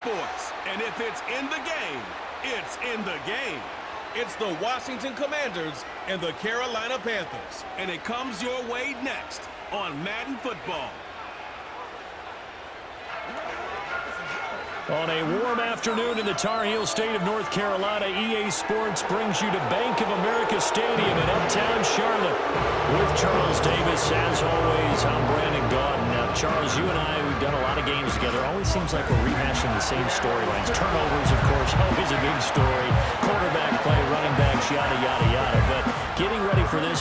Sports, and if it's in the game, it's in the game. It's the Washington Commanders and the Carolina Panthers, and it comes your way next on Madden Football. On a warm afternoon in the Tar Heel state of North Carolina, EA Sports brings you to Bank of America Stadium in uptown Charlotte. With Charles Davis, as always, I'm Brandon Gaudin. Now, Charles, you and I, we've done a lot of games together. Always seems like we're rehashing the same storylines. Turnovers, of course, always a big story. Quarterback play, running backs, yada, yada, yada. But getting ready for this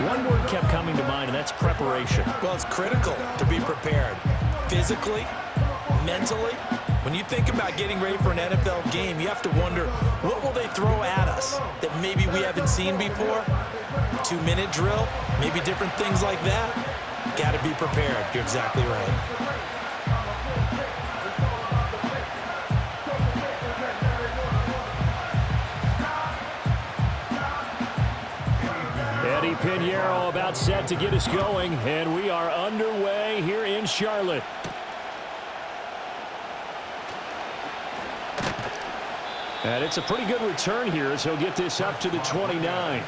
one word kept coming to mind, and that's preparation. Well, it's critical to be prepared physically, mentally. When you think about getting ready for an NFL game, you have to wonder, what will they throw at us that maybe we haven't seen before? 2-minute drill, maybe different things like that. Got to be prepared. You're exactly right. Eddie Pinheiro about set to get us going, and we are underway here in Charlotte. And it's a pretty good return here as he'll get this up to the 29.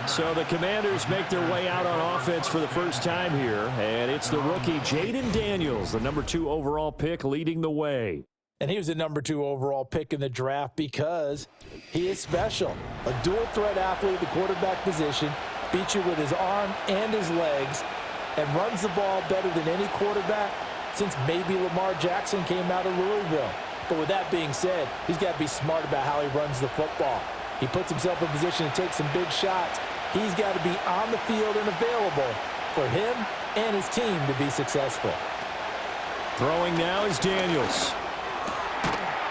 So the Commanders make their way out on offense for the first time here. And it's the rookie Jaden Daniels, the number 2 overall pick, leading the way. And he was the number 2 overall pick in the draft because he is special. A dual-threat athlete at the quarterback position, beats you with his arm and his legs, and runs the ball better than any quarterback since maybe Lamar Jackson came out of Louisville. But with that being said, he's got to be smart about how he runs the football. He puts himself in position to take some big shots. He's got to be on the field and available for him and his team to be successful. Throwing now is Daniels.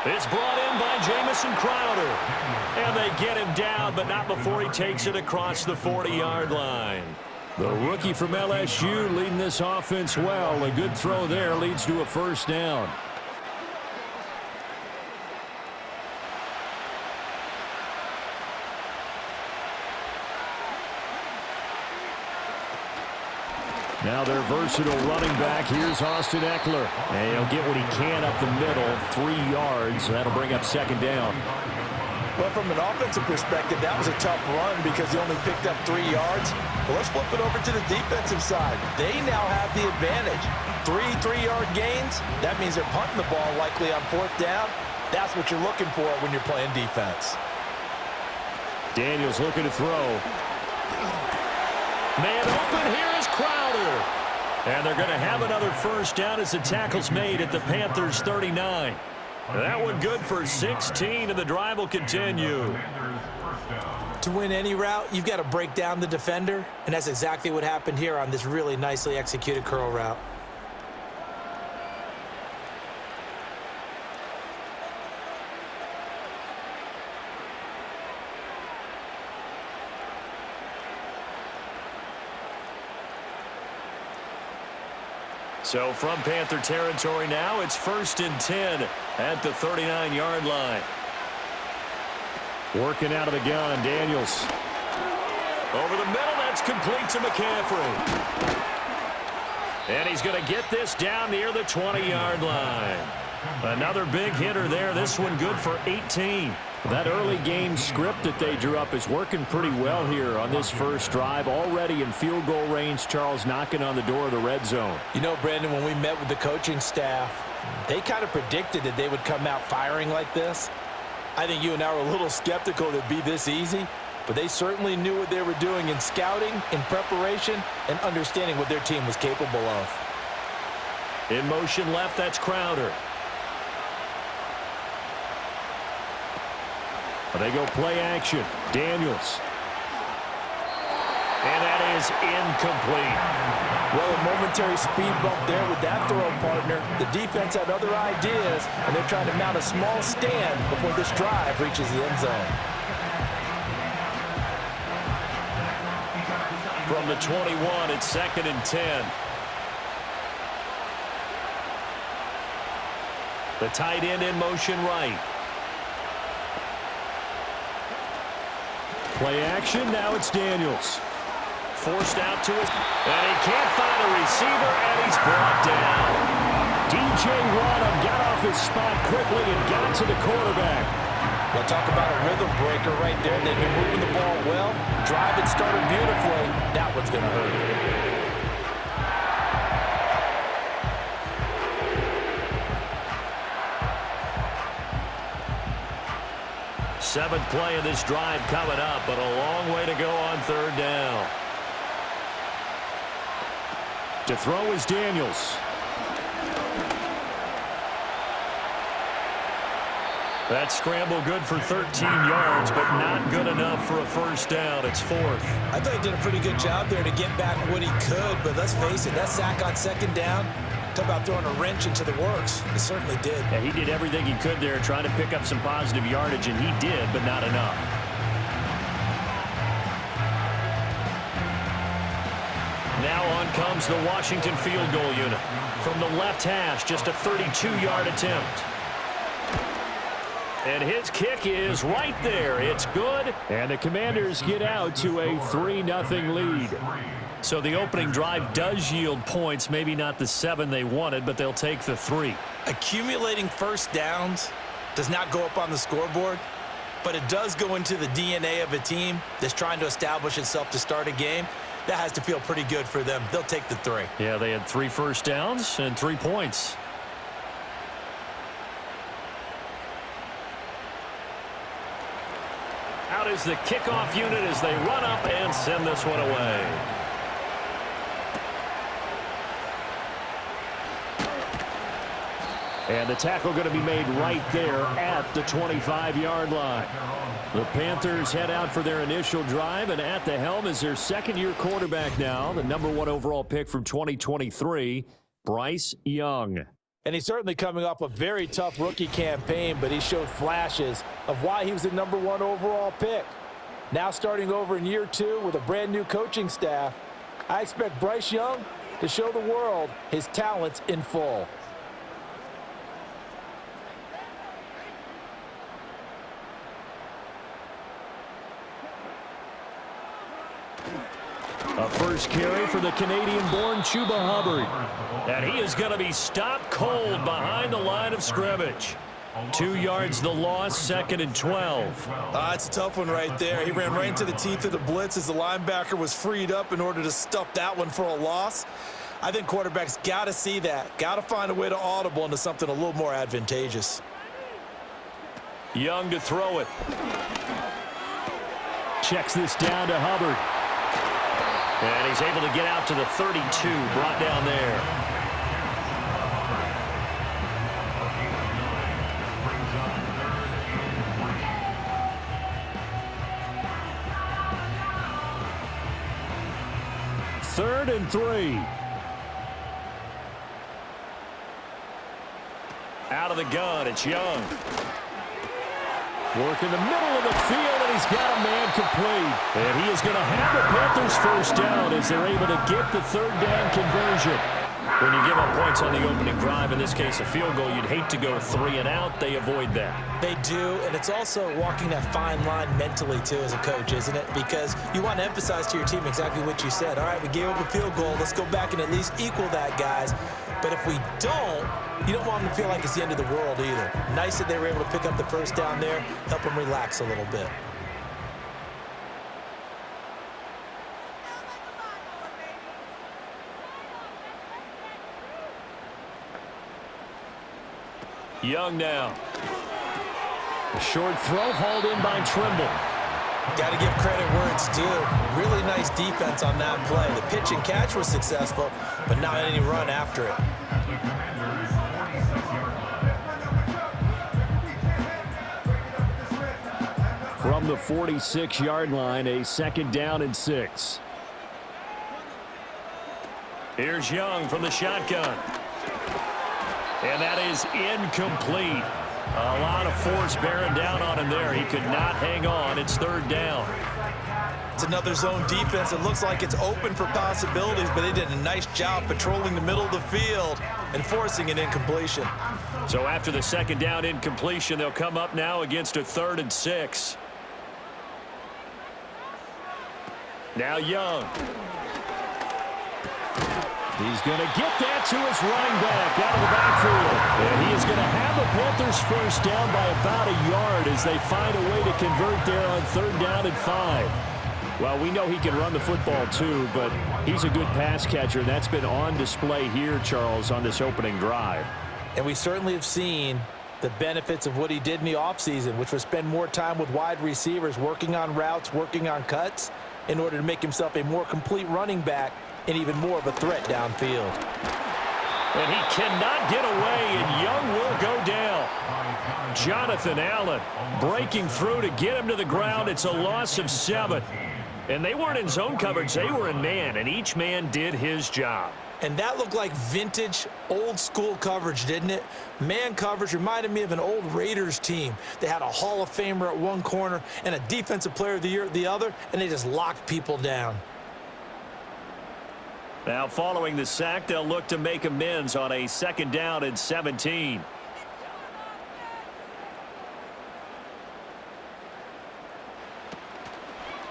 It's brought in by Jamison Crowder. And they get him down, but not before he takes it across the 40-yard line. The rookie from LSU leading this offense well. A good throw there leads to a first down. Now their versatile running back, here's Austin Eckler. And he'll get what he can up the middle, 3 yards. That'll bring up second down. Well, from an offensive perspective, that was a tough run because he only picked up 3 yards. Well, let's flip it over to the defensive side. They now have the advantage. 3 3-yard gains. That means they're punting the ball likely on 4th down. That's what you're looking for when you're playing defense. Daniels looking to throw. Man open, here is Crowder. And they're going to have another first down as the tackle's made at the Panthers' 39. That one good for 16, and the drive will continue. To win any route, you've got to break down the defender, and that's exactly what happened here on this really nicely executed curl route. So from Panther territory now, it's 1st and 10 at the 39-yard line. Working out of the gun, Daniels. Over the middle, that's complete to McCaffrey. And he's going to get this down near the 20-yard line. Another big hitter there, this one good for 18. That early game script that they drew up is working pretty well here on this first drive. Already in field goal range, Charles knocking on the door of the red zone. You know, Brandon, when we met with the coaching staff, they kind of predicted that they would come out firing like this. I think you and I were a little skeptical that it'd be this easy, but they certainly knew what they were doing in scouting, in preparation, and understanding what their team was capable of. In motion left, that's Crowder. They go play action. Daniels. And that is incomplete. Well, a momentary speed bump there with that throw, partner. The defense had other ideas, and they're trying to mount a small stand before this drive reaches the end zone. From the 21, it's 2nd and 10. The tight end in motion right. Play action, now it's Daniels. Forced out to it, and he can't find a receiver, and he's brought down. DJ Waddle got off his spot quickly and got to the quarterback. We'll talk about a rhythm breaker right there. They've been moving the ball well. Drive it started beautifully. That one's going to hurt. Seventh play of this drive coming up, but a long way to go on third down. To throw is Daniels. That scramble good for 13 yards, but not good enough for a first down. It's fourth. I thought he did a pretty good job there to get back what he could, but let's face it, that sack on second down, talk about throwing a wrench into the works. He certainly did. Yeah, he did everything he could there, trying to pick up some positive yardage, and he did, but not enough. Now on comes the Washington field goal unit. From the left hash, just a 32-yard attempt. And his kick is right there. It's good. And the Commanders get out to a 3-0 lead. So the opening drive does yield points. Maybe not the 7 they wanted, but they'll take the 3. Accumulating first downs does not go up on the scoreboard, but it does go into the DNA of a team that's trying to establish itself to start a game. That has to feel pretty good for them. They'll take the 3. Yeah, they had 3 first downs and 3 points. Out is the kickoff unit as they run up and send this one away. And the tackle going to be made right there at the 25-yard line. The Panthers head out for their initial drive, and at the helm is their second-year quarterback now, the #1 overall pick from 2023, Bryce Young. And he's certainly coming off a very tough rookie campaign, but he showed flashes of why he was the #1 overall pick. Now starting over in year 2 with a brand new coaching staff, I expect Bryce Young to show the world his talents in full. A first carry for the Canadian-born Chuba Hubbard. And he is going to be stopped cold behind the line of scrimmage. 2 yards the loss, 2nd and 12. It's a tough one right there. He ran right into the teeth of the blitz as the linebacker was freed up in order to stuff that one for a loss. I think quarterbacks got to see that. Got to find a way to audible into something a little more advantageous. Young to throw it. Checks this down to Hubbard. And he's able to get out to the 32, brought down there. Third and 3. Out of the gun, it's Young. Work in the middle of the field, and he's got a man complete. And he is going to have the Panthers first down as they're able to get the third down conversion. When you give up points on the opening drive, in this case a field goal, you'd hate to go 3 and out. They avoid that. They do, and it's also walking that fine line mentally, too, as a coach, isn't it? Because you want to emphasize to your team exactly what you said. All right, we gave up a field goal. Let's go back and at least equal that, guys. But if we don't, you don't want them to feel like it's the end of the world either. Nice that they were able to pick up the first down there, help them relax a little bit. Young now. A short throw hauled in by Trimble. Got to give credit where it's due. Really nice defense on that play. The pitch and catch was successful, but not any run after it. From the 46-yard line, a 2nd down and 6. Here's Young from the shotgun. And that is incomplete. A lot of force bearing down on him there. He could not hang on. It's 3rd down. It's another zone defense. It looks like it's open for possibilities, but they did a nice job patrolling the middle of the field and forcing an incompletion. So after the 2nd down incompletion, they'll come up now against a 3rd and 6. Now Young. He's going to get that to his running back out of the backfield. And he is going to have the Panthers first down by about a yard as they find a way to convert there on 3rd down and 5. Well, we know he can run the football too, but he's a good pass catcher, and that's been on display here, Charles, on this opening drive. And we certainly have seen the benefits of what he did in the offseason, which was spend more time with wide receivers, working on routes, working on cuts, in order to make himself a more complete running back and even more of a threat downfield. And he cannot get away, and Young will go down. Jonathan Allen breaking through to get him to the ground. It's a loss of 7. And they weren't in zone coverage. They were in man, and each man did his job. And that looked like vintage, old-school coverage, didn't it? Man coverage reminded me of an old Raiders team. They had a Hall of Famer at one corner and a Defensive Player of the Year at the other, and they just locked people down. Now, following the sack, they'll look to make amends on a 2nd down and 17.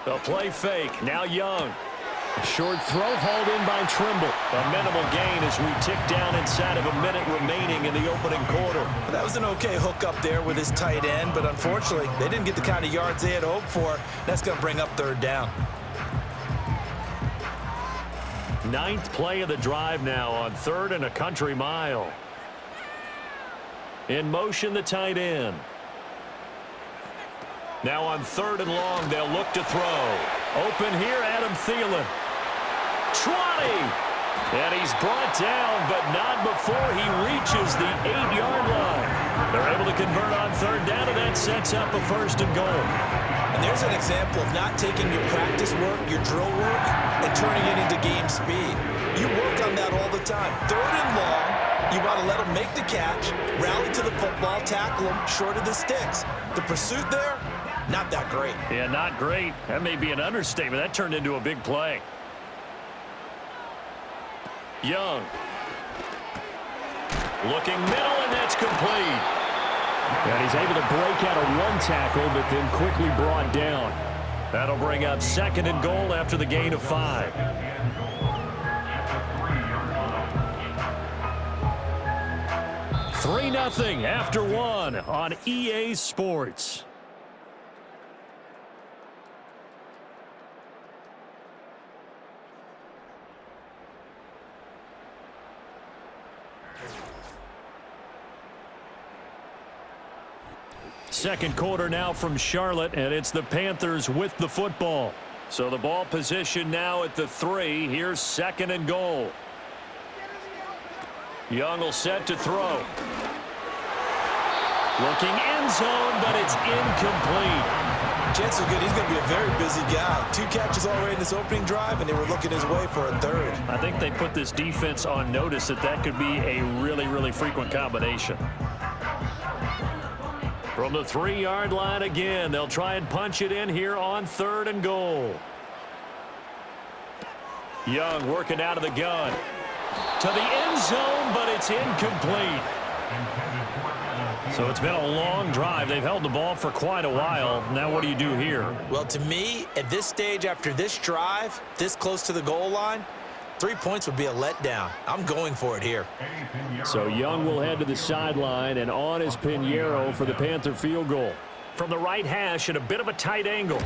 They'll play fake. Now Young. Short throw hauled in by Trimble. A minimal gain as we tick down inside of a minute remaining in the opening quarter. That was an okay hook up there with his tight end, but unfortunately, they didn't get the kind of yards they had hoped for. That's going to bring up 3rd down. 9th play of the drive now on 3rd and a country mile. In motion, the tight end. Now on 3rd and long, they'll look to throw. Open here, Adam Thielen. 20! And he's brought down, but not before he reaches the 8-yard line. They're able to convert on 3rd down, and that sets up a 1st and goal. And there's an example of not taking your practice work, your drill work, and turning it into game speed. You work on that all the time. 3rd and long, you want to let them make the catch, rally to the football, tackle them short of the sticks. The pursuit there, not that great. Yeah, not great. That may be an understatement. That turned into a big play. Young. Looking middle, and that's complete. And he's able to break out of 1 tackle, but then quickly brought down. That'll bring up 2nd and goal after the gain of 5. Three 3-0 after 1 on EA Sports. Second quarter now from Charlotte, and it's the Panthers with the football. So the ball position now at the 3. Here's 2nd and goal. Young will set to throw. Looking end zone, but it's incomplete. Chances are good he's going to be a very busy guy. 2 catches already in this opening drive, and they were looking his way for a 3rd. I think they put this defense on notice that could be a really, really frequent combination. From the 3-yard line again, they'll try and punch it in here on 3rd and goal. Young working out of the gun. To the end zone, but it's incomplete. So it's been a long drive. They've held the ball for quite a while. Now what do you do here? Well, to me, at this stage, after this drive, this close to the goal line, 3 points would be a letdown. I'm going for it here. So Young will head to the sideline, and on is Pinheiro for the Panther field goal. From the right hash at a bit of a tight angle.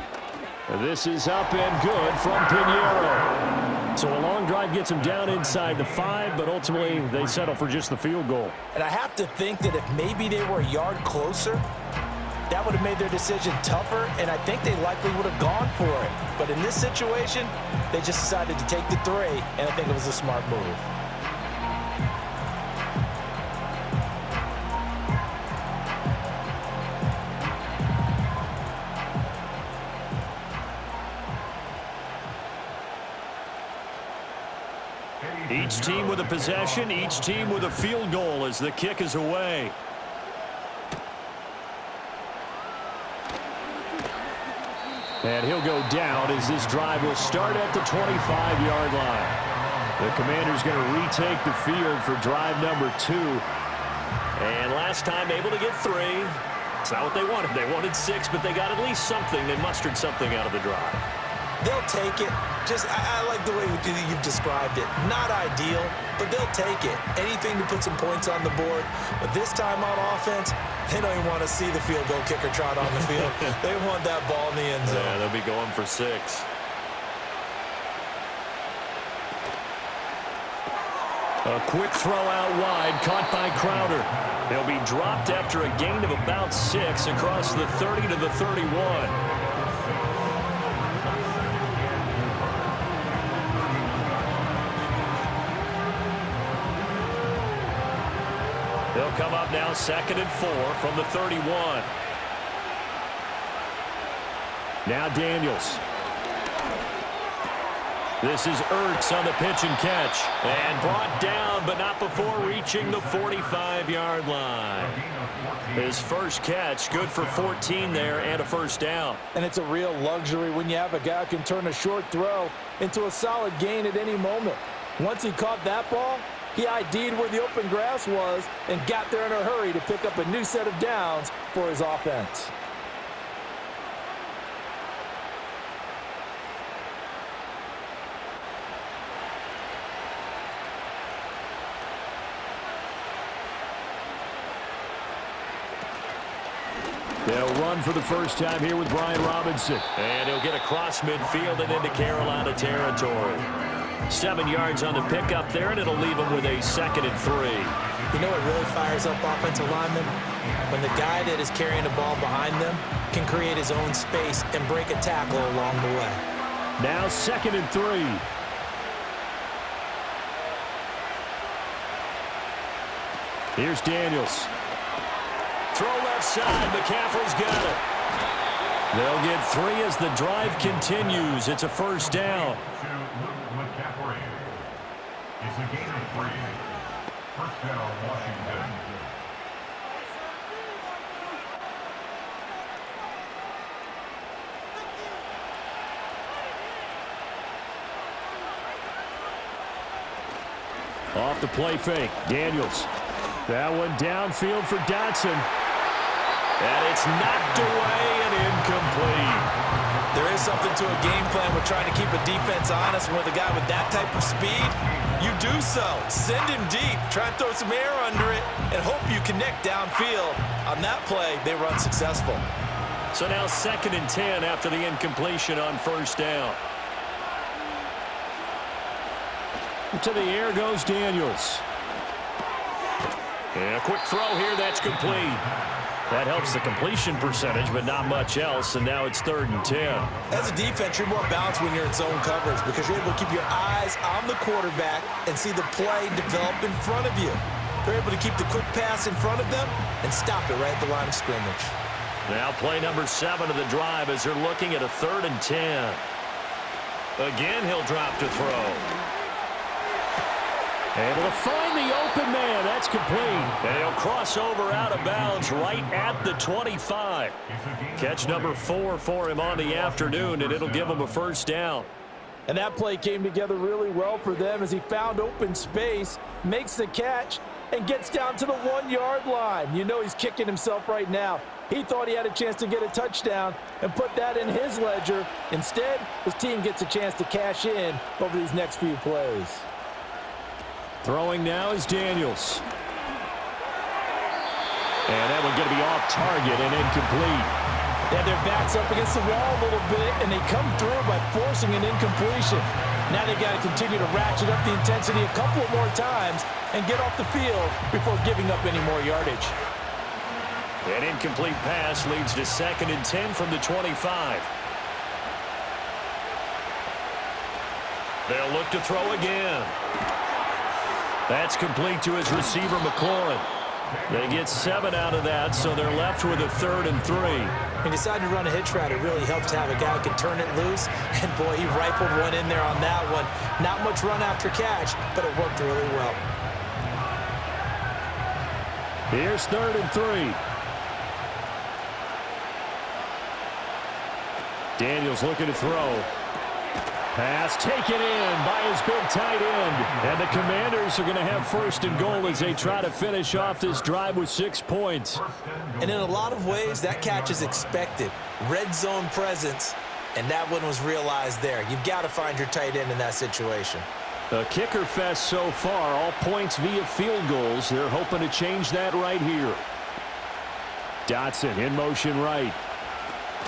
This is up and good from Pinheiro. So a long drive gets him down inside the 5, but ultimately they settle for just the field goal. And I have to think that if maybe they were a yard closer, that would have made their decision tougher, and I think they likely would have gone for it. But in this situation, they just decided to take the 3, and I think it was a smart move. Each team with a possession, each team with a field goal as the kick is away. And he'll go down as this drive will start at the 25-yard line. The Commanders going to retake the field for drive number 2. And last time able to get 3. It's not what they wanted. They wanted 6, but they got at least something. They mustered something out of the drive. They'll take it. I like the way you've described it. Not ideal, but they'll take it. Anything to put some points on the board. But this time on offense, they don't even want to see the field goal kicker trot on the field. They want that ball in the end zone. Yeah, they'll be going for 6. A quick throw out wide, caught by Crowder. He'll be dropped after a gain of about 6 across the 30 to the 31. They'll come up now 2nd and 4 from the 31. Now Daniels. This is Ertz on the pitch and catch. And brought down, but not before reaching the 45-yard line. His first catch, good for 14 there and a first down. And it's a real luxury when you have a guy who can turn a short throw into a solid gain at any moment. Once he caught that ball, he ID'd where the open grass was and got there in a hurry to pick up a new set of downs for his offense. They'll run for the first time here with Brian Robinson. And he'll get across midfield and into Carolina territory. 7 yards on the pickup there, and it'll leave them with a 2nd and 3. You know what really fires up offensive linemen? When the guy that is carrying the ball behind them can create his own space and break a tackle along the way. Now 2nd and 3. Here's Daniels. Throw left side. McCaffrey's got it. They'll get 3 as the drive continues. It's a first down. McCaffrey. It's a gain of 3. First down, Washington. Off the play fake. Daniels. That one downfield for Dotson. And it's knocked away and incomplete. There is something to a game plan with trying to keep a defense honest. With a guy with that type of speed, you do so. Send him deep. Try and throw some air under it and hope you connect downfield. On that play, they run successful. So now 2nd and 10 after the incompletion on first down. To the air goes Daniels. And a quick throw here, that's complete. That helps the completion percentage, but not much else, and now it's 3rd and 10. As a defense, you're more balanced when you're in zone coverage because you're able to keep your eyes on the quarterback and see the play develop in front of you. They're able to keep the quick pass in front of them and stop it right at the line of scrimmage. Now play number 7 of the drive as they're looking at a 3rd and 10. Again, he'll drop to throw. Able to find the open man. That's complete. And he'll cross over out of bounds right at the 25. Catch number 4 for him on the afternoon, and it'll give him a first down. And that play came together really well for them as he found open space, makes the catch, and gets down to the 1-yard line. You know he's kicking himself right now. He thought he had a chance to get a touchdown and put that in his ledger. Instead, his team gets a chance to cash in over these next few plays. Throwing now is Daniels. And that one going to be off target and incomplete. Yeah, their back's up against the wall a little bit, and they come through by forcing an incompletion. Now they've got to continue to ratchet up the intensity a couple more times and get off the field before giving up any more yardage. An incomplete pass leads to 2nd and 10 from the 25. They'll look to throw again. That's complete to his receiver, McLaurin. They get 7 out of that, so they're left with a 3rd and 3. When you decide to run a hitch route, it really helps to have a guy who can turn it loose. And, boy, he rifled one in there on that one. Not much run after catch, but it worked really well. Here's 3rd and 3. Daniels looking to throw. Pass taken in by his big tight end. And the Commanders are going to have 1st and goal as they try to finish off this drive with 6 points. And in a lot of ways, that catch is expected. Red zone presence and that one was realized there. You've got to find your tight end in that situation. A kicker fest so far, all points via field goals. They're hoping to change that right here. Dotson in motion right.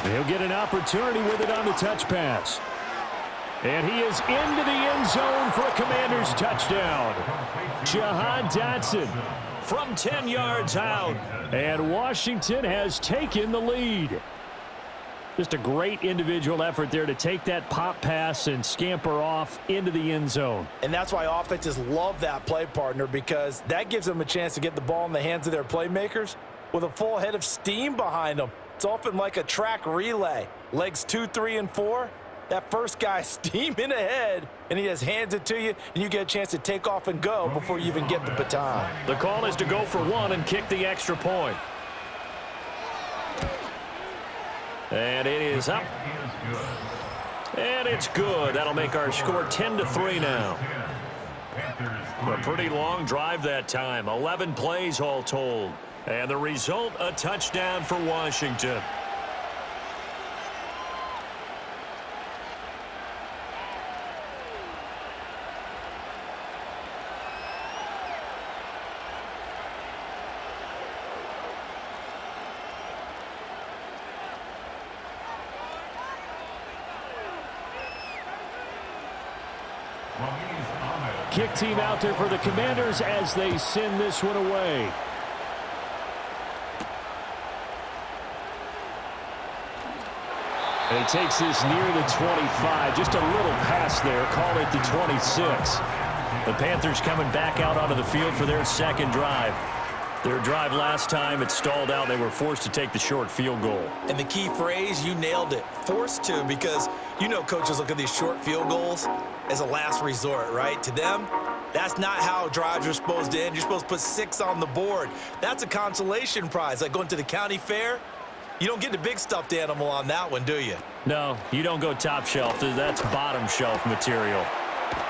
He'll get an opportunity with it on the touch pass. And he is into the end zone for a Commanders touchdown. Jahan Dotson from 10 yards out. And Washington has taken the lead. Just a great individual effort there to take that pop pass and scamper off into the end zone. And that's why offenses love that play partner, because that gives them a chance to get the ball in the hands of their playmakers with a full head of steam behind them. It's often like a track relay. Legs 2, 3, and 4. That first guy steaming ahead, and he just hands it to you, and you get a chance to take off and go before you even get the baton. The call is to go for one and kick the extra point. And it is up. And it's good. That'll make our score 10-3 now. A pretty long drive that time. 11 plays all told. And the result, a touchdown for Washington. Kick team out there for the Commanders as they send this one away. And he takes this near the 25. Just a little pass there. Call it the 26. The Panthers coming back out onto the field for their second drive. Their drive last time, it stalled out. They were forced to take the short field goal. And the key phrase, you nailed it. Forced to, because you know coaches look at these short field goals as a last resort, right? To them, that's not how drives are supposed to end. You're supposed to put 6 on the board. That's a consolation prize. Like going to the county fair, you don't get the big stuffed animal on that one, do you? No, you don't go top shelf. That's bottom shelf material.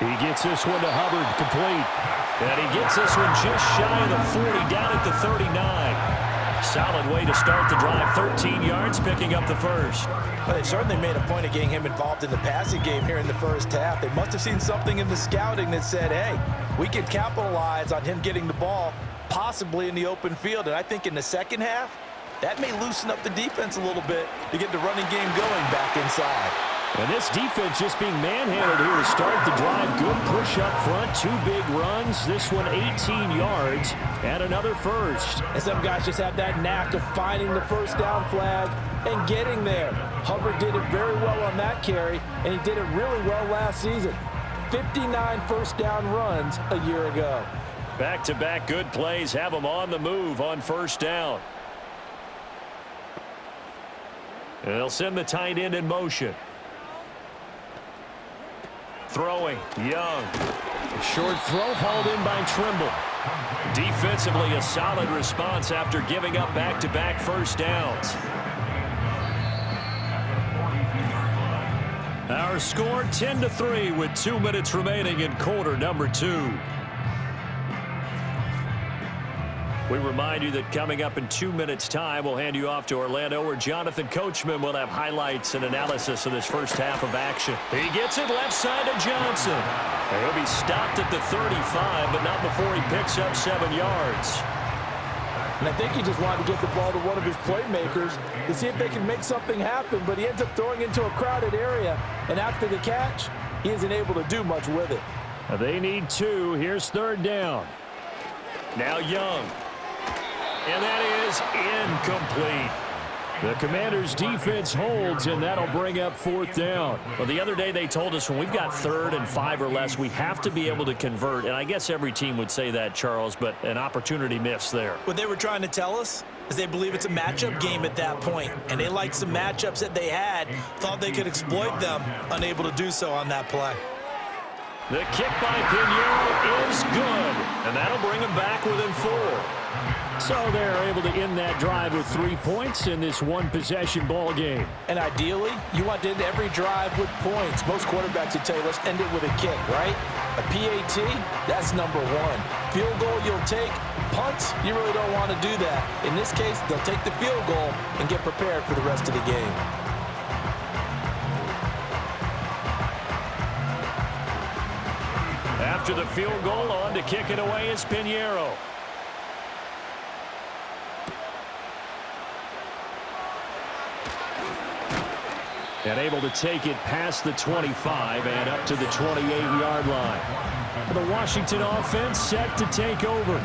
He gets this one to Hubbard, complete. And he gets this one just shy of the 40, down at the 39. Solid way to start the drive. 13 yards, picking up the first. Well, they certainly made a point of getting him involved in the passing game here in the first half. They must have seen something in the scouting that said, hey, we can capitalize on him getting the ball possibly in the open field. And I think in the second half, that may loosen up the defense a little bit to get the running game going back inside. And this defense just being manhandled here to start the drive. Good push up front, 2 big runs. This one 18 yards and another first. And some guys just have that knack of finding the first down flag and getting there. Hubbard did it very well on that carry, and he did it really well last season. 59 first down runs a year ago. Back-to-back good plays have them on the move on first down. And they'll send the tight end in motion. Throwing, Young. Short throw hauled in by Trimble. Defensively, a solid response after giving up back-to-back first downs. Our score 10-3 with 2 minutes remaining in quarter number 2. We remind you that coming up in 2 minutes' time, we'll hand you off to Orlando, where Jonathan Coachman will have highlights and analysis of this first half of action. He gets it left side to Johnson. And he'll be stopped at the 35, but not before he picks up 7 yards. And I think he just wanted to get the ball to one of his playmakers to see if they can make something happen, but he ends up throwing into a crowded area, and after the catch, he isn't able to do much with it. They need 2. Here's third down. Now Young. And that is incomplete. The Commanders' defense holds, and that'll bring up fourth down. Well, the other day they told us when we've got 3rd and 5 or less, we have to be able to convert. And I guess every team would say that, Charles, but an opportunity missed there. What they were trying to tell us is they believe it's a matchup game at that point, and they liked some matchups that they had, thought they could exploit them, unable to do so on that play. The kick by Pinheiro is good, and that'll bring them back within 4. So they're able to end that drive with 3 points in this one-possession ball game. And ideally, you want to end every drive with points. Most quarterbacks would tell you, let's end it with a kick, right? A PAT, that's number 1. Field goal you'll take. Punts, you really don't want to do that. In this case, they'll take the field goal and get prepared for the rest of the game. After the field goal, on to kick it away is Pinheiro. And able to take it past the 25 and up to the 28-yard line. The Washington offense set to take over.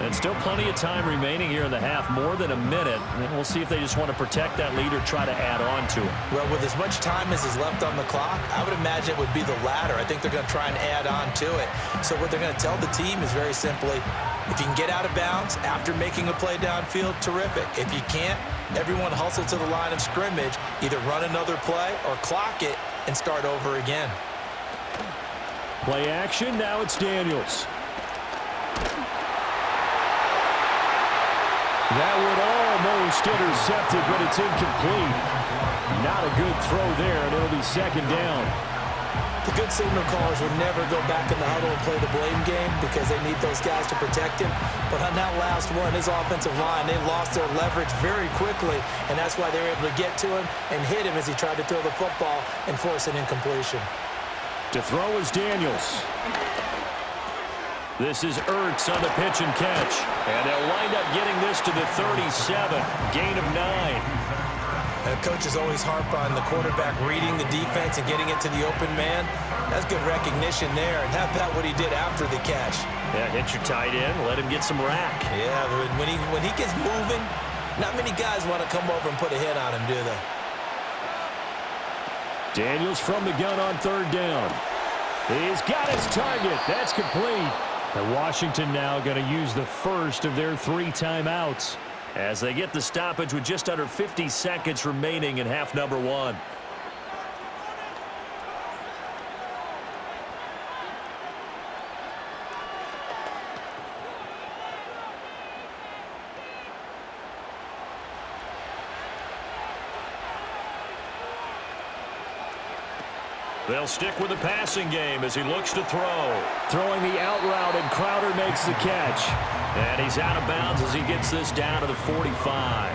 And still plenty of time remaining here in the half, more than a minute. And we'll see if they just want to protect that lead or try to add on to it. Well, with as much time as is left on the clock, I would imagine it would be the latter. I think they're going to try and add on to it. So what they're going to tell the team is very simply, if you can get out of bounds after making a play downfield, terrific. If you can't, everyone hustle to the line of scrimmage, either run another play or clock it and start over again. Play action, now it's Daniels. That would almost intercept it, but it's incomplete. Not a good throw there, and it'll be second down. The good signal callers would never go back in the huddle and play the blame game because they need those guys to protect him. But on that last one, his offensive line, they lost their leverage very quickly, and that's why they were able to get to him and hit him as he tried to throw the football and force an incompletion. To throw is Daniels. This is Ertz on the pitch and catch. And they'll wind up getting this to the 37. Gain of 9. Coaches always harp on the quarterback reading the defense and getting it to the open man. That's good recognition there. And how about what he did after the catch? Yeah, hit your tight end, let him get some rack. Yeah, but when he gets moving, not many guys want to come over and put a hit on him, do they? Daniels from the gun on third down. He's got his target. That's complete. And Washington now going to use the first of their 3 timeouts as they get the stoppage with just under 50 seconds remaining in half number 1. They'll stick with the passing game as he looks to throw. Throwing the out route, and Crowder makes the catch. And he's out of bounds as he gets this down to the 45.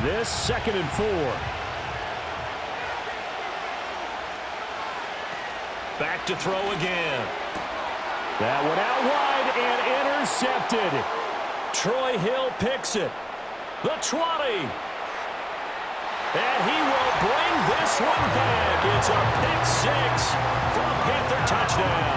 This 2nd and 4. Back to throw again. That one out wide and intercepted. Troy Hill picks it. The 20. And he will bring this one back. It's a pick 6 for a Panther touchdown.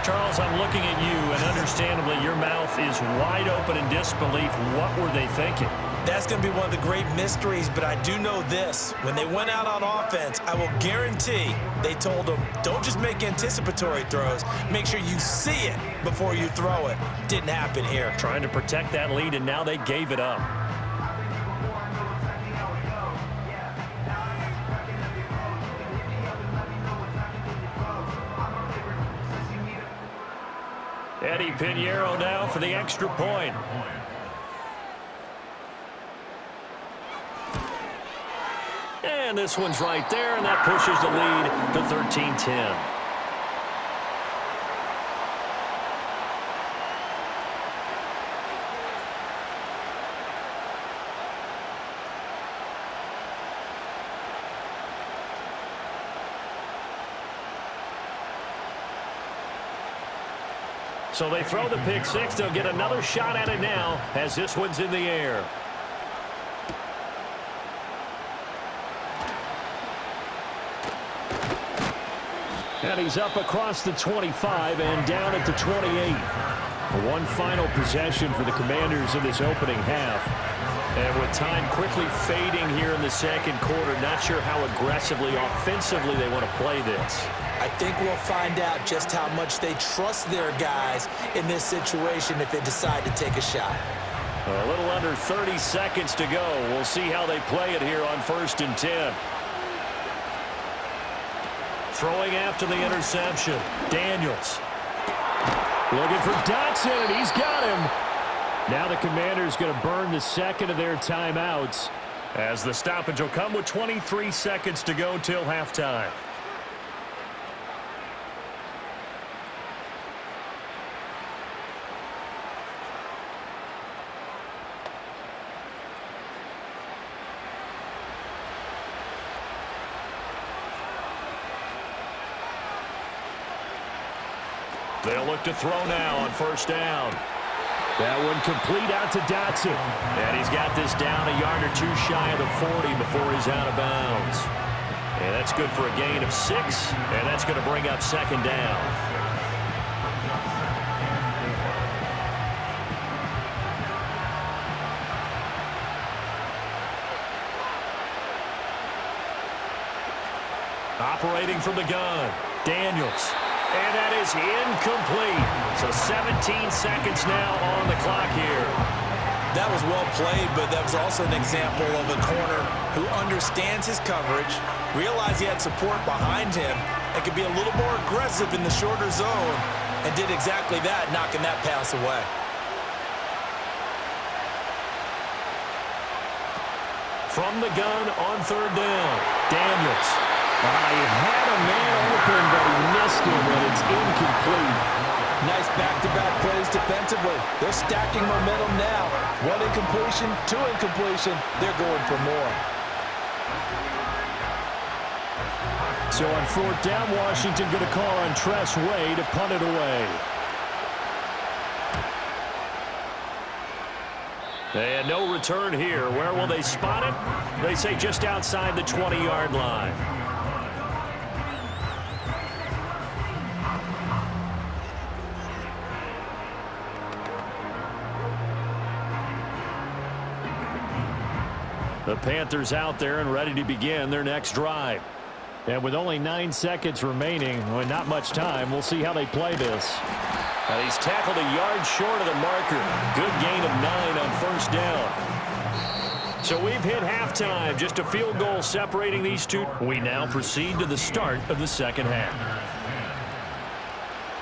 Charles, I'm looking at you, and understandably your mouth is wide open in disbelief. What were they thinking? That's going to be one of the great mysteries, but I do know this. When they went out on offense, I will guarantee they told them, don't just make anticipatory throws. Make sure you see it before you throw it. Didn't happen here. Trying to protect that lead, and now they gave it up. Eddie Pinheiro now for the extra point. And this one's right there, and that pushes the lead to 13-10. So they throw the pick 6. They'll get another shot at it now as this one's in the air. And he's up across the 25 and down at the 28. One final possession for the Commanders in this opening half. And with time quickly fading here in the second quarter, not sure how aggressively, offensively they want to play this. I think we'll find out just how much they trust their guys in this situation if they decide to take a shot. A little under 30 seconds to go. We'll see how they play it here on 1st and 10. Throwing after the interception. Daniels. Looking for Dotson, and he's got him. Now the Commanders going to burn the second of their timeouts as the stoppage will come with 23 seconds to go till halftime. They'll look to throw now on first down. That one complete out to Dotson. And he's got this down a yard or two shy of the 40 before he's out of bounds. And that's good for a gain of 6, and that's going to bring up second down. Operating from the gun, Daniels. And that is incomplete. So 17 seconds now on the clock here. That was well played, but that was also an example of a corner who understands his coverage, realized he had support behind him, and could be a little more aggressive in the shorter zone, and did exactly that, knocking that pass away. From the gun on third down, Daniels. He had a man open, but he missed him, and it's incomplete. Nice back-to-back plays defensively. They're stacking momentum now. 1 incompletion, 2 incompletion. They're going for more. So on fourth down, Washington going to call on Tress Way to punt it away. And no return here. Where will they spot it? They say just outside the 20-yard line. The Panthers out there and ready to begin their next drive. And with only 9 seconds remaining, well, not much time, we'll see how they play this. And he's tackled a yard short of the marker. Good gain of 9 on first down. So we've hit halftime. Just a field goal separating these two. We now proceed to the start of the second half.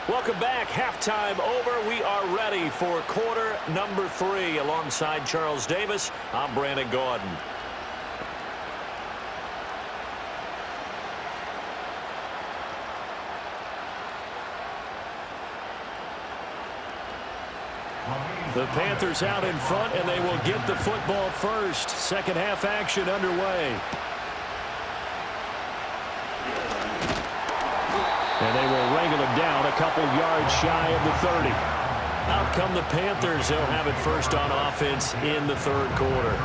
Welcome back. Halftime over. We are ready for quarter number 3. Alongside Charles Davis, I'm Brandon Gaudin. The Panthers out in front, and they will get the football first. Second half action underway. And they will wrangle him down a couple yards shy of the 30. Out come the Panthers. They'll have it first on offense in the third quarter.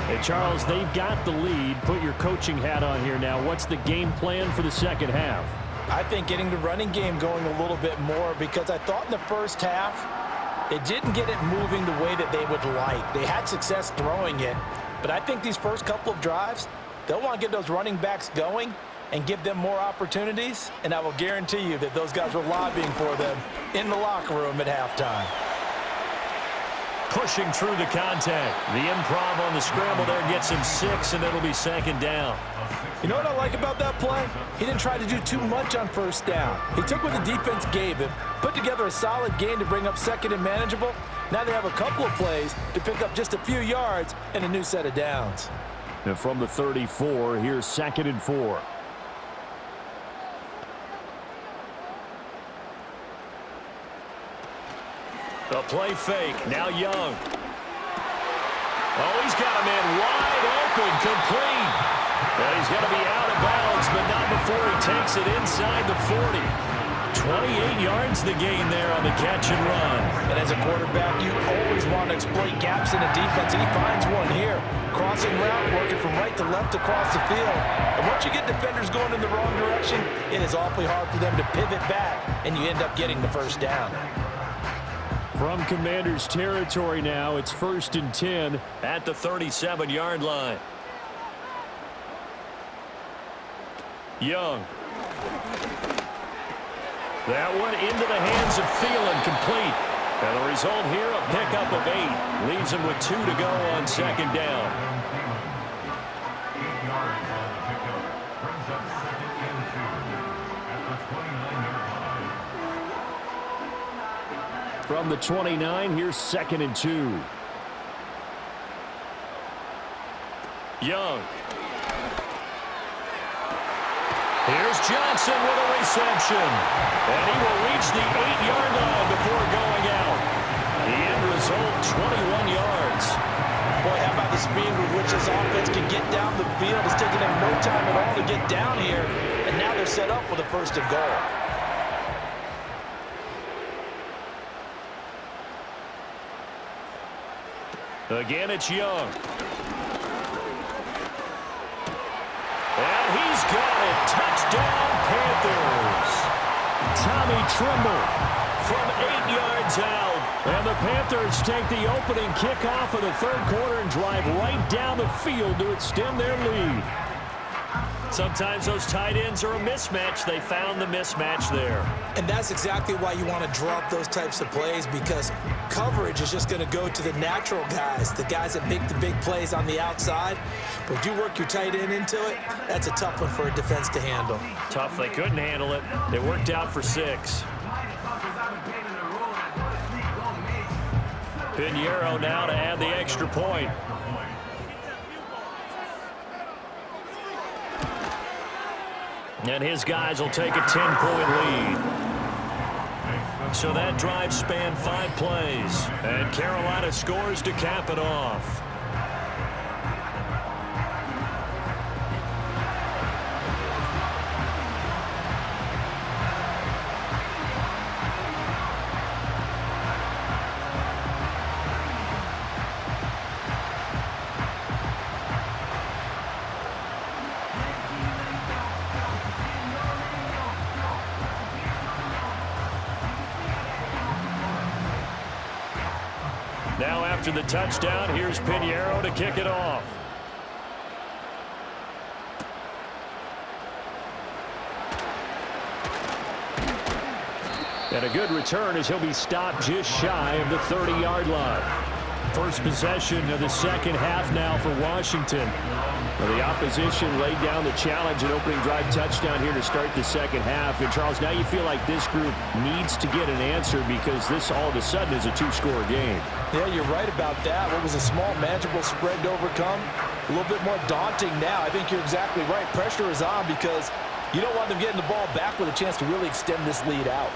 Hey, Charles, they've got the lead. Put your coaching hat on here now. What's the game plan for the second half? I think getting the running game going a little bit more, because I thought in the first half, they didn't get it moving the way that they would like. They had success throwing it, but I think these first couple of drives, they'll want to get those running backs going and give them more opportunities, and I will guarantee you that those guys were lobbying for them in the locker room at halftime. Pushing through the contact. The improv on the scramble there gets him 6, and it'll be second down. You know what I like about that play? He didn't try to do too much on first down. He took what the defense gave him, put together a solid gain to bring up second and manageable. Now they have a couple of plays to pick up just a few yards and a new set of downs. And from the 34, here's second and 4. A play fake. Now Young. Oh, he's got a man wide open, complete. And he's going to be out of bounds, but not before he takes it inside the 40. 28 yards the gain there on the catch and run. And as a quarterback, you always want to exploit gaps in the defense. He finds one here. Crossing route, working from right to left across the field. And once you get defenders going in the wrong direction, it is awfully hard for them to pivot back, and you end up getting the first down. From Commanders territory now, it's 1st and 10 at the 37-yard line. Young. That one into the hands of Thielen, complete. And the result here, a pickup of 8. Leaves him with 2 to go on second down. 8 yards on the pickup. Brings up second and 2 at the 29-yard line. From the 29, here's second and 2. Young. Here's Johnson with a reception. And he will reach the 8-yard line before going out. The end result, 21 yards. Boy, how about the speed with which this offense can get down the field? It's taken them no time at all to get down here. And now they're set up with a 1st and goal. Again, it's Young. And he's got it. Touchdown, Panthers. Tommy Trimble from 8 yards out. And the Panthers take the opening kickoff of the third quarter and drive right down the field to extend their lead. Sometimes those tight ends are a mismatch. They found the mismatch there. And that's exactly why you want to draw up those types of plays, because coverage is just going to go to the natural guys, the guys that make the big plays on the outside. But if you work your tight end into it, that's a tough one for a defense to handle. Tough. They couldn't handle it. It worked out for 6. Pinheiro now to add the extra point. And his guys will take a 10-point lead. So that drive spanned 5 plays. And Carolina scores to cap it off. Now after the touchdown, here's Pinheiro to kick it off. And a good return as he'll be stopped just shy of the 30-yard line. First possession of the second half now for Washington. Well, the opposition laid down the challenge and opening drive touchdown here to start the second half. And, Charles, now you feel like this group needs to get an answer because this all of a sudden is a 2-score game. Yeah, you're right about that. What was a small, manageable spread to overcome, a little bit more daunting now. I think you're exactly right. Pressure is on because you don't want them getting the ball back with a chance to really extend this lead out.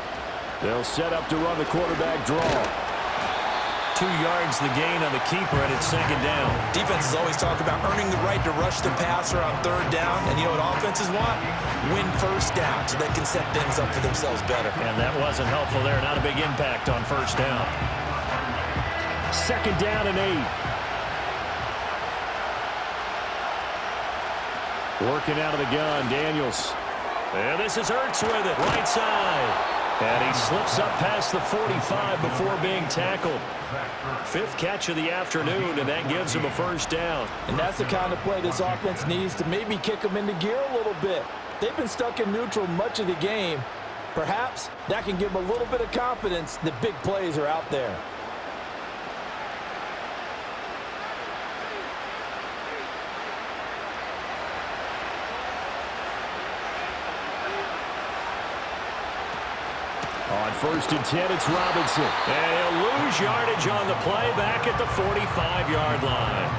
They'll set up to run the quarterback draw. 2 yards the gain on the keeper, and it's second down. Defenses always talk about earning the right to rush the passer on third down. And you know what offenses want? Win first down so they can set things up for themselves better. And that wasn't helpful there. Not a big impact on first down. Second down and 8. Working out of the gun, Daniels. And this is Ertz with it, right side. And he slips up past the 45 before being tackled. 5th catch of the afternoon, and that gives him a first down. And that's the kind of play this offense needs to maybe kick them into gear a little bit. They've been stuck in neutral much of the game. Perhaps that can give them a little bit of confidence that big plays are out there. On 1st and 10, it's Robinson. And he'll lose yardage on the play back at the 45-yard line.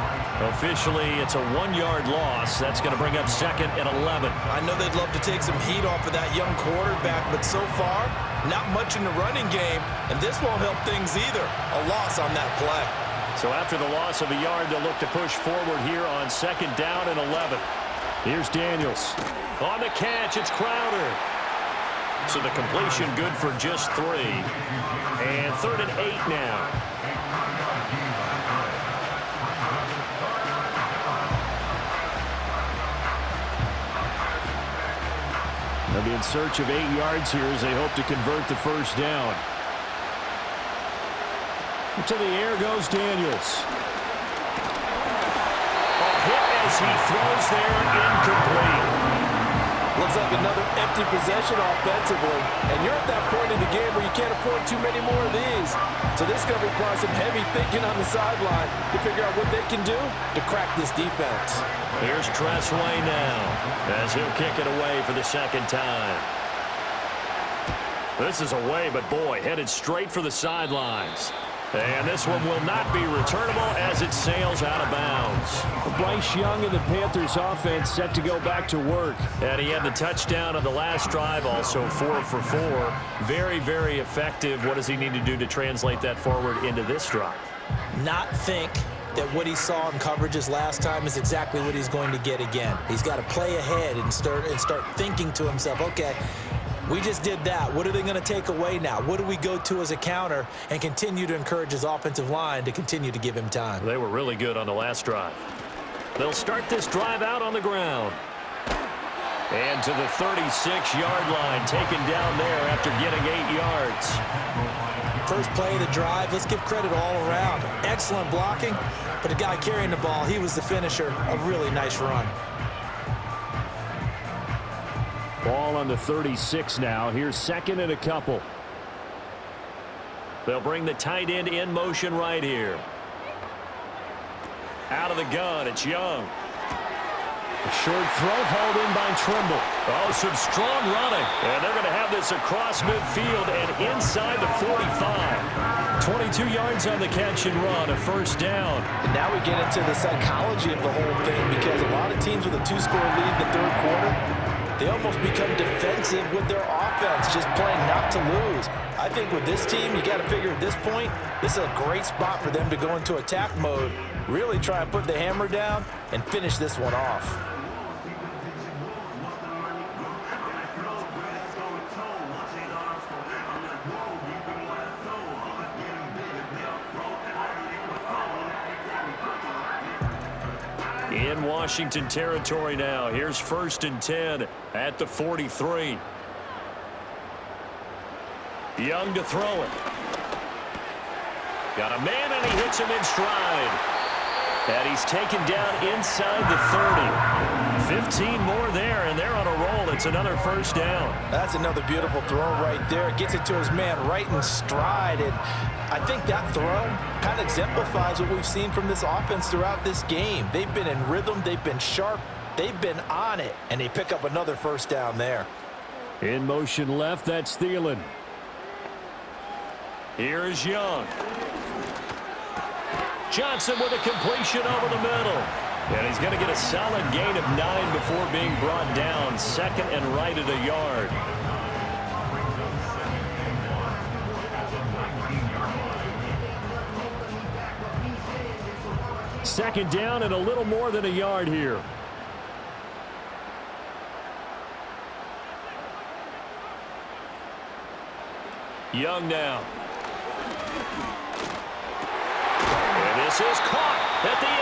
Officially, it's a 1-yard loss. That's going to bring up 2nd and 11. I know they'd love to take some heat off of that young quarterback, but so far, not much in the running game, and this won't help things either. A loss on that play. So after the loss of a yard, they'll look to push forward here on 2nd down and 11. Here's Daniels. On the catch, it's Crowder. So the completion good for just 3. And 3rd and 8 now. They'll be in search of 8 yards here as they hope to convert the first down. To the air goes Daniels. A hit as he throws there, incomplete. Looks like another empty possession offensively. And you're at that point in the game where you can't afford too many more of these. So this is going to require some heavy thinking on the sideline to figure out what they can do to crack this defense. Here's Tressway now as he'll kick it away for the second time. This is away, but boy, headed straight for the sidelines. And this one will not be returnable as it sails out of bounds. Bryce Young and the Panthers offense set to go back to work. And he had the touchdown on the last drive, also 4 for 4. Very, very effective. What does he need to do to translate that forward into this drive? Not think that what he saw in coverages last time is exactly what he's going to get again. He's got to play ahead and start thinking to himself, okay, We just did that. What are they going to take away now? What do we go to as a counter and continue to encourage his offensive line to continue to give him time? They were really good on the last drive. They'll start this drive out on the ground. And to the 36-yard line, taken down there after getting 8 yards. First play of the drive, let's give credit all around. Excellent blocking, but the guy carrying the ball, he was the finisher. A really nice run. Ball on the 36 now. Here's second and a couple. They'll bring the tight end in motion right here. Out of the gun, it's Young. A short throw hauled in by Trimble. Oh, some strong running. And they're going to have this across midfield and inside the 45. 22 yards on the catch and run, a first down. And now we get into the psychology of the whole thing, because a lot of teams with a 2-score lead in the third quarter, they almost become defensive with their offense, just playing not to lose. I think with this team, you got to figure at this point, this is a great spot for them to go into attack mode, really try and put the hammer down and finish this one off. In Washington territory now. Here's 1st and 10 at the 43. Young to throw it. Got a man, and he hits him in stride. And he's taken down inside the 30. 15 more there, and they're on a roll. It's another first down. That's another beautiful throw right there. Gets it to his man right in stride. And I think that throw kind of exemplifies what we've seen from this offense throughout this game. They've been in rhythm. They've been sharp. They've been on it. And they pick up another first down there. In motion left, that's Thielen. Here is Young. Johnson with a completion over the middle. And he's going to get a solid gain of 9 before being brought down. Second and right at a yard. Second down and a little more than a yard here. Young now. And this is caught at the 8.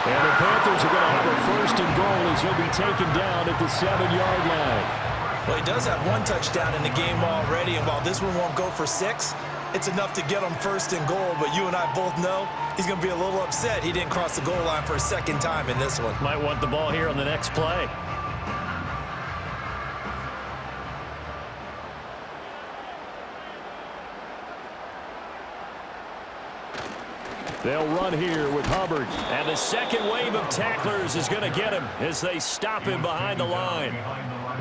And the Panthers are going to have a first and goal as he'll be taken down at the 7-yard line. Well, he does have one touchdown in the game already, and while this one won't go for 6, it's enough to get him first and goal. But you and I both know he's going to be a little upset he didn't cross the goal line for a second time in this one. Might want the ball here on the next play. They'll run here with Hubbard. And the second wave of tacklers is going to get him as they stop him behind the line.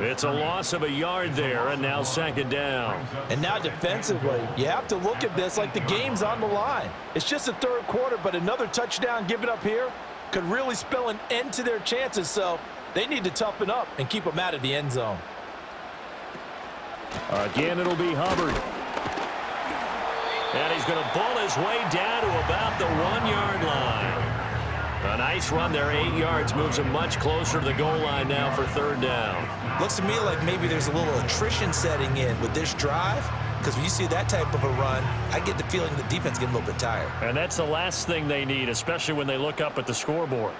It's a loss of a yard there, and now second down. And now defensively, you have to look at this like the game's on the line. It's just the third quarter, but another touchdown given up here could really spell an end to their chances. So they need to toughen up and keep them out of the end zone. Again, it'll be Hubbard. And he's going to bull his way down to about the 1-yard line. A nice run there, 8 yards, moves him much closer to the goal line now for third down. Looks to me like maybe there's a little attrition setting in with this drive, because when you see that type of a run, I get the feeling the defense getting a little bit tired. And that's the last thing they need, especially when they look up at the scoreboard.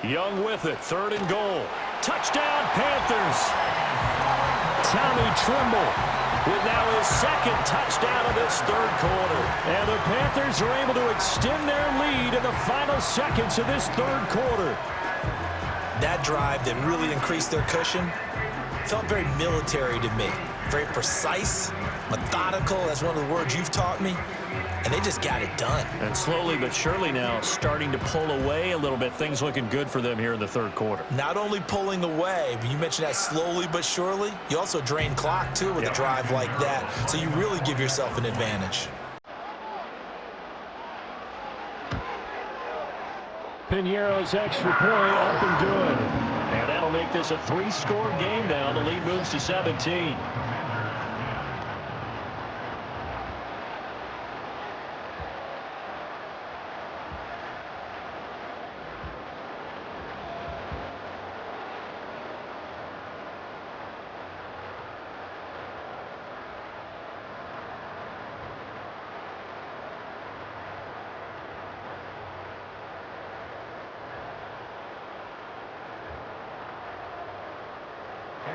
Young with it, third and goal. Touchdown, Panthers! Tommy Trimble with now his second touchdown of this third quarter. And the Panthers are able to extend their lead in the final seconds of this third quarter. That drive that really increased their cushion felt very military to me. Very precise, methodical. That's one of the words you've taught me. And they just got it done. And slowly but surely now starting to pull away a little bit. Things looking good for them here in the third quarter. Not only pulling away, but you mentioned that slowly but surely. You also drain clock, too, with a drive like that. So you really give yourself an advantage. Piñeiro's extra point up and good. And that'll make this a 3-score game now. The lead moves to 17.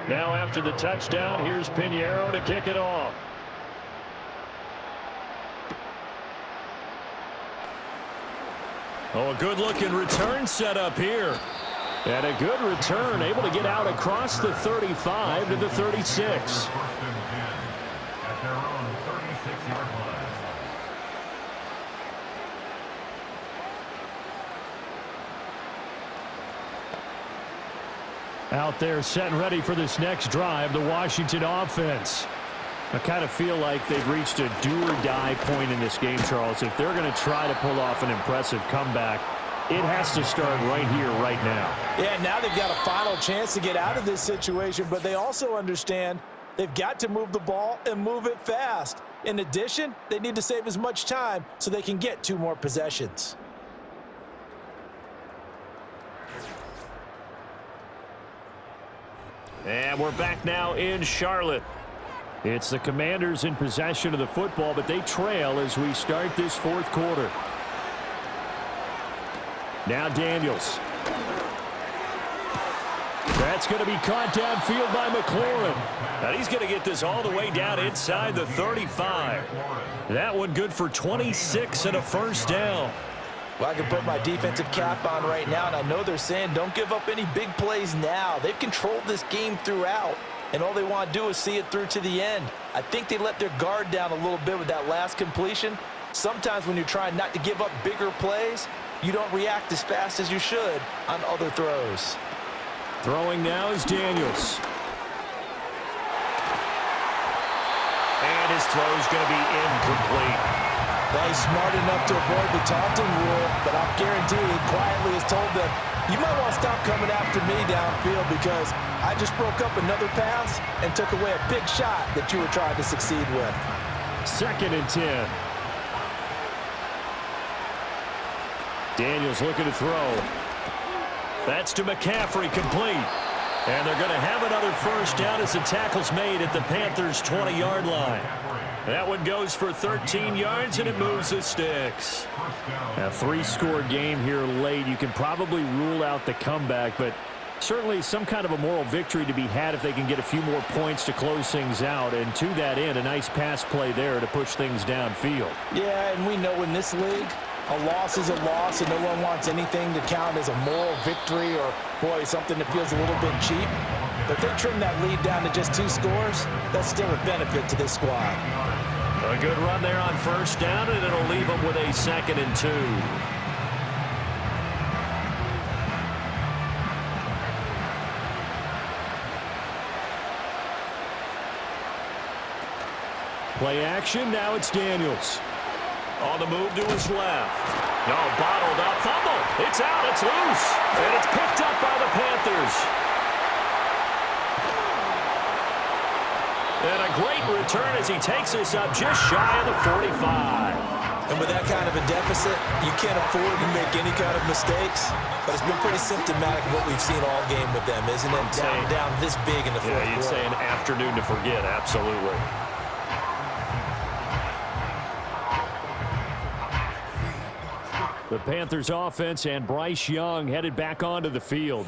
Now after the touchdown, here's Pinheiro to kick it off. Oh, a good-looking return set up here. And a good return, able to get out across the 35 to the 36. Out there set and ready for this next drive, the Washington offense. I kind of feel like they've reached a do-or-die point in this game, Charles. If they're going to try to pull off an impressive comeback, it has to start right here, right now. Yeah, now they've got a final chance to get out of this situation, but they also understand they've got to move the ball and move it fast. In addition, they need to save as much time so they can get 2 more possessions. And we're back now in Charlotte. It's the Commanders in possession of the football, but they trail as we start this 4th quarter. Now Daniels. That's going to be caught downfield by McLaurin. And he's going to get this all the way down inside the 35. That one good for 26 and a first down. Well, I can put my defensive cap on right now, and I know they're saying don't give up any big plays now. They've controlled this game throughout, and all they want to do is see it through to the end. I think they let their guard down a little bit with that last completion. Sometimes when you're trying not to give up bigger plays, you don't react as fast as you should on other throws. Throwing now is Daniels. And his throw is going to be incomplete. Well, he's smart enough to avoid the taunting rule, but I'm guaranteed quietly has told them, you might want to stop coming after me downfield because I just broke up another pass and took away a big shot that you were trying to succeed with. 2nd and 10. Daniels looking to throw. That's to McCaffrey, complete. And they're going to have another first down as the tackle's made at the Panthers' 20-yard line. That one goes for 13 yards, and it moves the sticks. A 3-score game here late. You can probably rule out the comeback, but certainly some kind of a moral victory to be had if they can get a few more points to close things out. And to that end, a nice pass play there to push things downfield. Yeah, and we know in this league, a loss is a loss, and no one wants anything to count as a moral victory or, boy, something that feels a little bit cheap. But if they trim that lead down to just 2 scores, that's still a benefit to this squad. A good run there on first down, and it'll leave them with a 2nd and 2. Play action, now it's Daniels. On the move to his left. No, bottled up, fumble. It's out, it's loose. And it's picked up by the Panthers. And a great return as he takes us up just shy of the 45. And with that kind of a deficit, you can't afford to make any kind of mistakes. But it's been pretty symptomatic of what we've seen all game with them, isn't it? Down this big in the 4th quarter. Yeah, you'd say an afternoon to forget, absolutely. The Panthers offense and Bryce Young headed back onto the field.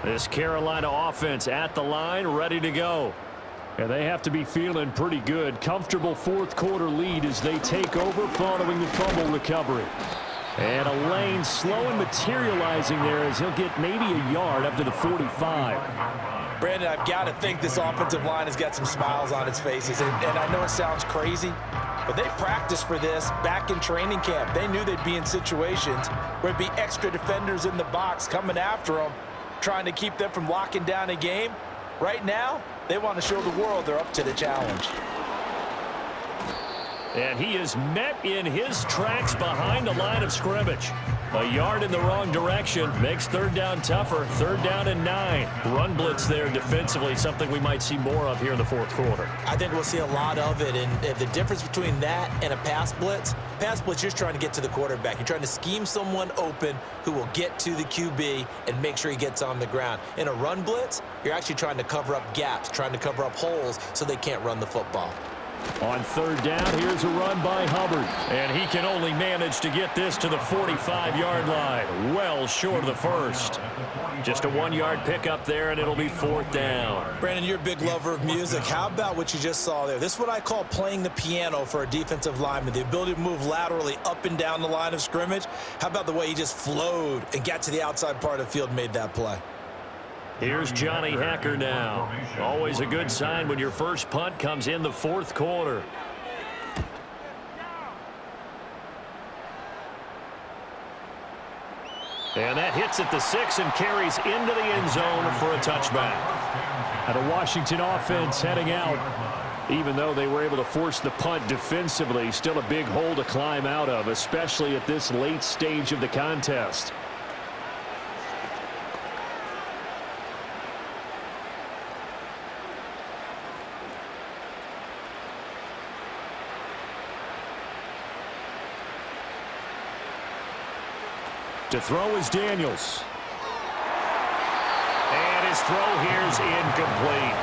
This Carolina offense at the line, ready to go. And they have to be feeling pretty good. Comfortable 4th quarter lead as they take over following the fumble recovery. And a lane slow and materializing there as he'll get maybe a yard up to the 45. Brandon, I've got to think this offensive line has got some smiles on its faces. And I know it sounds crazy, but they practiced for this back in training camp. They knew they'd be in situations where it'd be extra defenders in the box coming after them, trying to keep them from locking down a game. Right now, they want to show the world they're up to the challenge. And he is met in his tracks behind the line of scrimmage. A yard in the wrong direction makes third down tougher. Third down and 9. Run blitz there defensively, something we might see more of here in the fourth quarter. I think we'll see a lot of it, and the difference between that and a pass blitz, you're just trying to get to the quarterback. You're trying to scheme someone open who will get to the QB and make sure he gets on the ground. In a run blitz, you're actually trying to cover up gaps, trying to cover up holes so they can't run the football. On third down, here's a run by Hubbard. And he can only manage to get this to the 45-yard line. Well short of the first. Just a 1-yard pickup there, and it'll be fourth down. Brandon, you're a big lover of music. How about what you just saw there? This is what I call playing the piano for a defensive lineman. The ability to move laterally up and down the line of scrimmage. How about the way he just flowed and got to the outside part of the field and made that play? Here's Johnny Hacker now. Always a good sign when your first punt comes in the fourth quarter. And that hits at the 6 and carries into the end zone for a touchback. And the Washington offense heading out. Even though they were able to force the punt defensively, still a big hole to climb out of, especially at this late stage of the contest. To throw is Daniels. And his throw here's incomplete.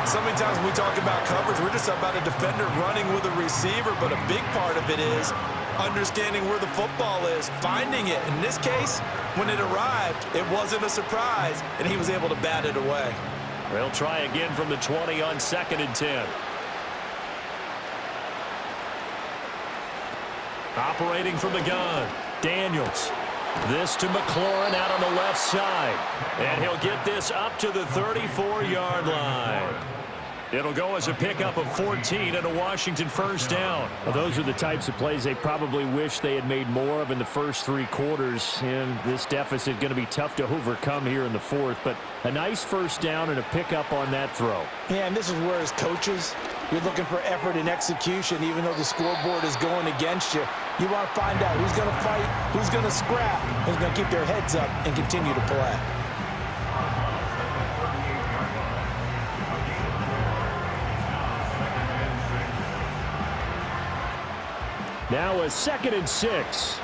So many times when we talk about coverage, we're just about a defender running with a receiver, but a big part of it is understanding where the football is, finding it. In this case, when it arrived, it wasn't a surprise, and he was able to bat it away. They'll try again from the 20 on 2nd and 10. Operating from the gun, Daniels. This to McLaurin out on the left side. And he'll get this up to the 34-yard line. It'll go as a pickup of 14 and a Washington first down. Well, those are the types of plays they probably wish they had made more of in the first 3 quarters. And this deficit going to be tough to overcome here in the fourth. But a nice first down and a pickup on that throw. Yeah, and this is where as coaches, you're looking for effort and execution, even though the scoreboard is going against you. You want to find out who's going to fight, who's going to scrap, who's going to keep their heads up and continue to play. Now a 2nd and 6.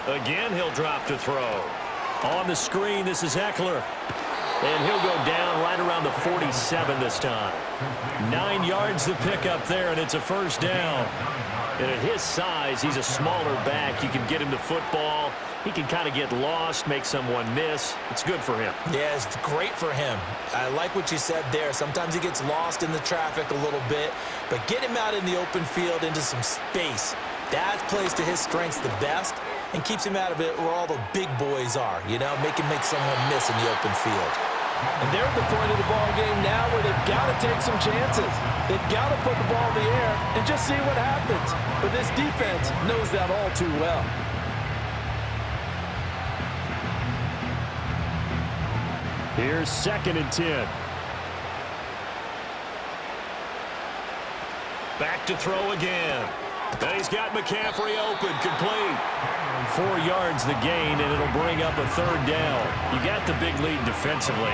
Again, he'll drop to throw. On the screen, this is Eckler. And he'll go down right around the 47 this time. 9 yards to pick up there, and it's a first down. And at his size, he's a smaller back. You can get him the football. He can kind of get lost, make someone miss. It's good for him. Yeah, it's great for him. I like what you said there. Sometimes he gets lost in the traffic a little bit, but get him out in the open field into some space. That plays to his strengths the best and keeps him out of it where all the big boys are, you know, make someone miss in the open field. And they're at the point of the ball game now where they've got to take some chances. They've got to put the ball in the air and just see what happens. But this defense knows that all too well. Here's 2nd and 10. Back to throw again. And he's got McCaffrey open, complete. 4 yards the gain, and it'll bring up a third down. You got the big lead defensively.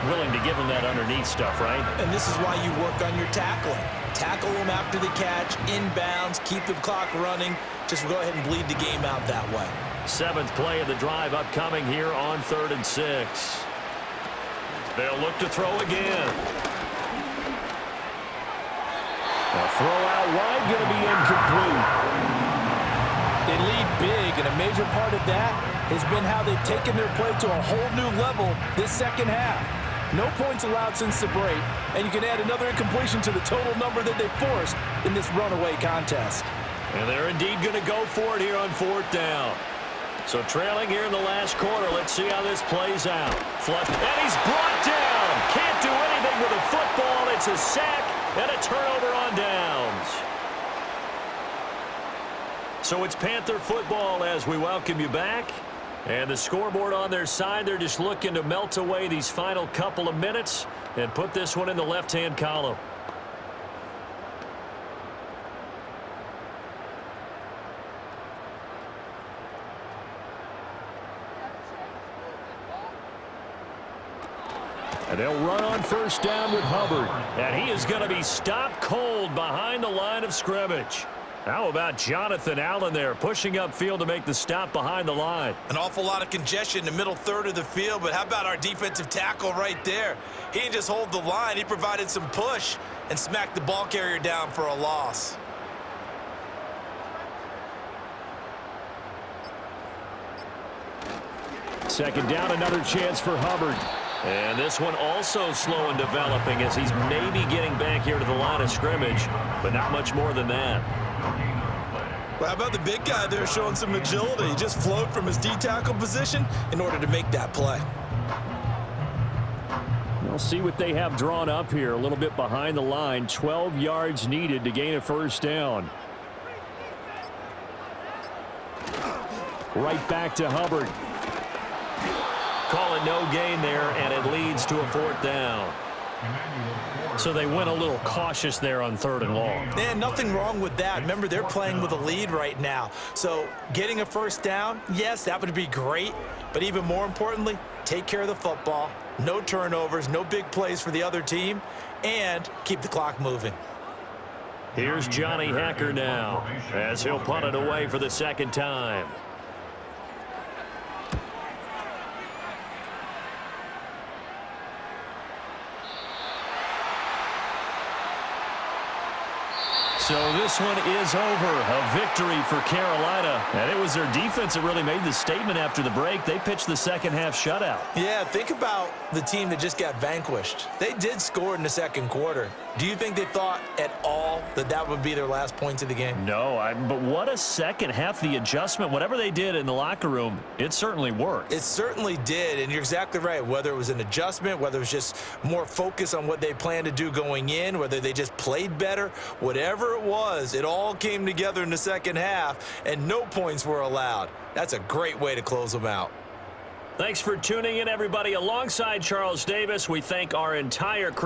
Willing to give him that underneath stuff, right? And this is why you work on your tackling. Tackle them after the catch, inbounds, keep the clock running. Just go ahead and bleed the game out that way. 7th play of the drive upcoming here on 3rd and 6. They'll look to throw again. A throw out wide, going to be incomplete. They lead big, and a major part of that has been how they've taken their play to a whole new level this second half. No points allowed since the break, and you can add another incompletion to the total number that they forced in this runaway contest. And they're indeed going to go for it here on 4th down. So trailing here in the last quarter, let's see how this plays out. Flush, and he's brought down. Can't do anything with a football. It's a sack and a turnover on downs. So it's Panther football as we welcome you back. And the scoreboard on their side, they're just looking to melt away these final couple of minutes and put this one in the left-hand column. And they'll run on first down with Hubbard. And he is going to be stopped cold behind the line of scrimmage. How about Jonathan Allen there pushing upfield to make the stop behind the line? An awful lot of congestion in the middle third of the field, but how about our defensive tackle right there? He didn't just hold the line, he provided some push and smacked the ball carrier down for a loss. Second down, another chance for Hubbard. And this one also slow in developing as he's maybe getting back here to the line of scrimmage, but not much more than that. Well, how about the big guy there showing some agility? He just flowed from his D-tackle position in order to make that play. We'll see what they have drawn up here. A little bit behind the line. 12 yards needed to gain a first down. Right back to Hubbard. Call it no gain there, and it leads to a fourth down. So they went a little cautious there on third and long. And nothing wrong with that. Remember, they're playing with a lead right now. So getting a first down, yes, that would be great. But even more importantly, take care of the football. No turnovers, no big plays for the other team, and keep the clock moving. Here's Johnny Hacker now as he'll punt it away for the second time. So this one is over. A victory for Carolina. And it was their defense that really made the statement after the break. They pitched the second half shutout. Yeah, think about the team that just got vanquished. They did score in the second quarter. Do you think they thought at all that that would be their last points of the game? No, but what a second half. The adjustment, whatever they did in the locker room, it certainly worked. It certainly did, and you're exactly right. Whether it was an adjustment, whether it was just more focus on what they planned to do going in, whether they just played better, whatever it was, it all came together in the second half, and no points were allowed. That's a great way to close them out. Thanks for tuning in, everybody. Alongside Charles Davis, we thank our entire crew.